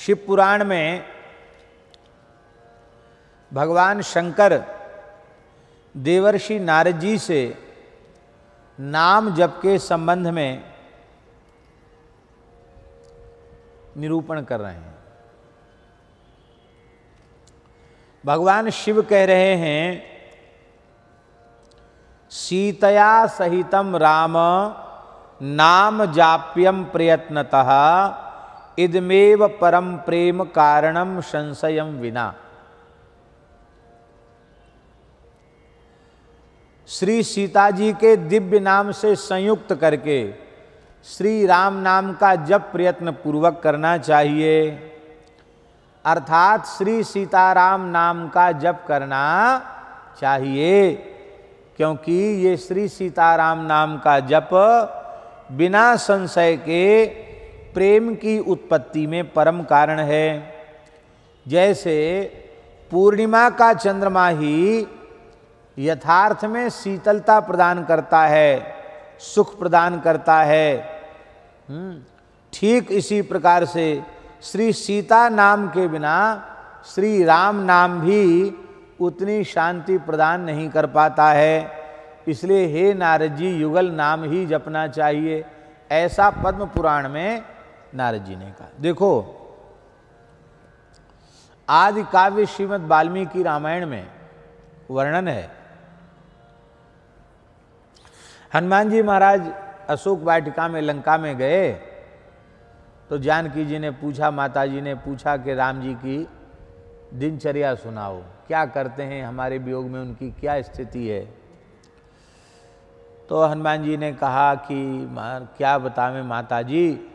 शिव पुराण में भगवान शंकर देवर्षि नारद जी से नाम जप के संबंध में निरूपण कर रहे हैं। भगवान शिव कह रहे हैं, सीतया सहितम राम नाम जाप्यम प्रयत्नतः इदमेव परम प्रेम कारणम संशयम विना। श्री सीता जी के दिव्य नाम से संयुक्त करके श्री राम नाम का जप प्रयत्न पूर्वक करना चाहिए, अर्थात श्री सीताराम नाम का जप करना चाहिए, क्योंकि ये श्री सीताराम नाम का जप बिना संशय के प्रेम की उत्पत्ति में परम कारण है। जैसे पूर्णिमा का चंद्रमा ही यथार्थ में शीतलता प्रदान करता है, सुख प्रदान करता है, ठीक इसी प्रकार से श्री सीता नाम के बिना श्री राम नाम भी उतनी शांति प्रदान नहीं कर पाता है। इसलिए हे नारद जी, युगल नाम ही जपना चाहिए, ऐसा पद्म पुराण में नारद जी ने कहा। देखो, आदि काव्य श्रीमद् वाल्मीकि रामायण में वर्णन है, हनुमान जी महाराज अशोक वाटिका में लंका में गए तो जानकी जी ने पूछा, माता जी ने पूछा कि राम जी की दिनचर्या सुनाओ, क्या करते हैं, हमारे वियोग में उनकी क्या स्थिति है। तो हनुमान जी ने कहा कि क्या बतावें माता जी,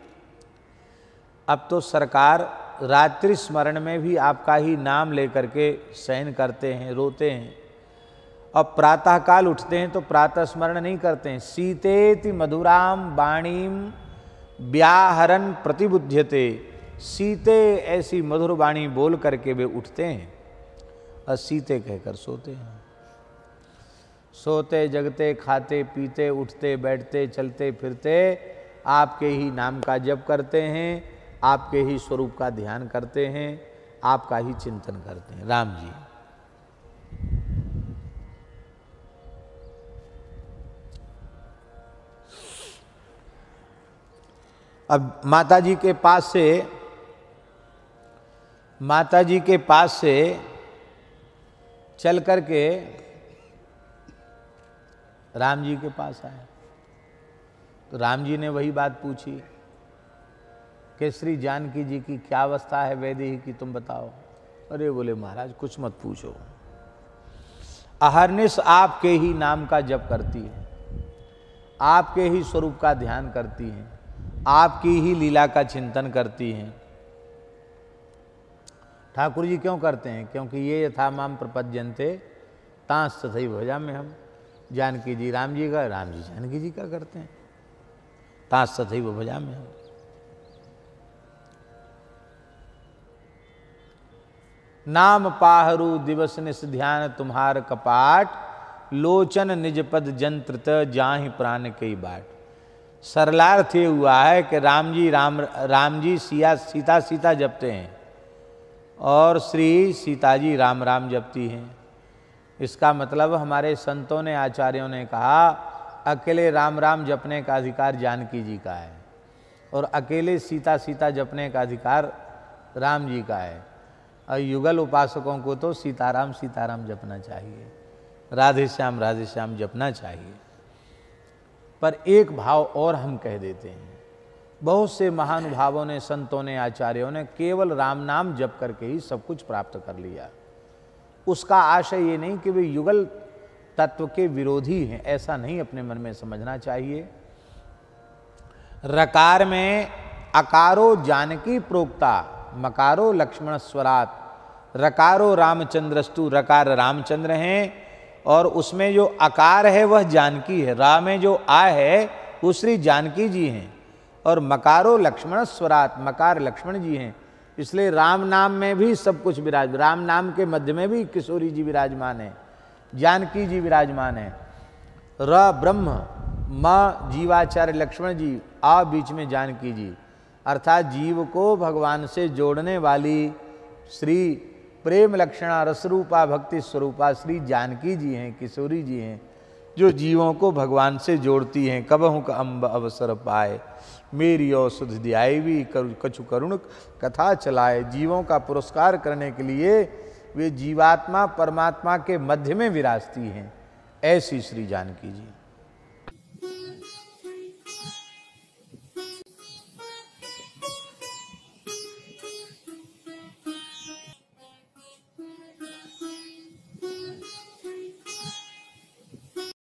अब तो सरकार रात्रि स्मरण में भी आपका ही नाम लेकर के शयन करते हैं, रोते हैं, और प्रातःकाल उठते हैं तो प्रातः स्मरण नहीं करते हैं। सीतेति मधुराम वाणीम व्याहरन प्रतिबुध्यते, सीते ऐसी मधुर वाणी बोल करके वे उठते हैं और सीते कहकर सोते हैं। सोते जगते खाते पीते उठते बैठते चलते फिरते आपके ही नाम का जप करते हैं, आपके ही स्वरूप का ध्यान करते हैं, आपका ही चिंतन करते हैं। राम जी अब माता जी के पास से चल करके राम जी के पास आए तो राम जी ने वही बात पूछी कि श्री जानकी जी की क्या अवस्था है वैदेही की, तुम बताओ। अरे बोले महाराज कुछ मत पूछो, अहर्निश आपके ही नाम का जप करती है, आपके ही स्वरूप का ध्यान करती हैं, आपकी ही लीला का चिंतन करती हैं। ठाकुर जी क्यों करते हैं? क्योंकि ये यथा माम प्रपद्यन्ते तांस तथैव भजाम्य हम। जानकी जी राम जी का, राम जी जानकी जी का करते हैं, तांस तथैव भजाम्य हम। नाम पाहरू दिवस निस ध्यान तुम्हार कपाट, लोचन निज पद जंत्रत जाहि प्राण कई बाट। सरलार्थ ये हुआ है कि राम जी सीता सीता जपते हैं और श्री सीता जी राम राम जपती हैं। इसका मतलब हमारे संतों ने, आचार्यों ने कहा, अकेले राम राम जपने का अधिकार जानकी जी का है और अकेले सीता सीता जपने का अधिकार राम जी का है। और युगल उपासकों को तो सीताराम सीताराम जपना चाहिए, राधे श्याम जपना चाहिए। पर एक भाव और हम कह देते हैं, बहुत से महानुभावों ने, संतों ने, आचार्यों ने केवल राम नाम जप करके ही सब कुछ प्राप्त कर लिया। उसका आशय ये नहीं कि वे युगल तत्व के विरोधी हैं, ऐसा नहीं अपने मन में समझना चाहिए। रकार में अकारो जानकी प्रोक्ता, मकारो लक्ष्मण स्वरात, रकारो रामचंद्रस्तु, रकार रामचंद्र हैं और उसमें जो अकार है वह जानकी है, रा में जो आ है वो श्री जानकी जी हैं, और मकारो लक्ष्मण स्वरात, मकार लक्ष्मण जी हैं। इसलिए राम नाम में भी सब कुछ विराज, राम नाम के मध्य में भी किशोरी जी विराजमान है, जानकी जी विराजमान है। र ब्रह्म, म जीवाचार्य लक्ष्मण जी, आ बीच में जानकी जी, अर्थात जीव को भगवान से जोड़ने वाली श्री प्रेम लक्षणा रसरूपा भक्ति स्वरूपा श्री जानकी जी हैं, किशोरी जी हैं, जो जीवों को भगवान से जोड़ती हैं। कबहु का अम्ब अवसर पाए, मेरी औषध दियाई भी कछु करुण कथा चलाए। जीवों का पुरस्कार करने के लिए वे जीवात्मा परमात्मा के मध्य में विराजती हैं, ऐसी श्री जानकी जी।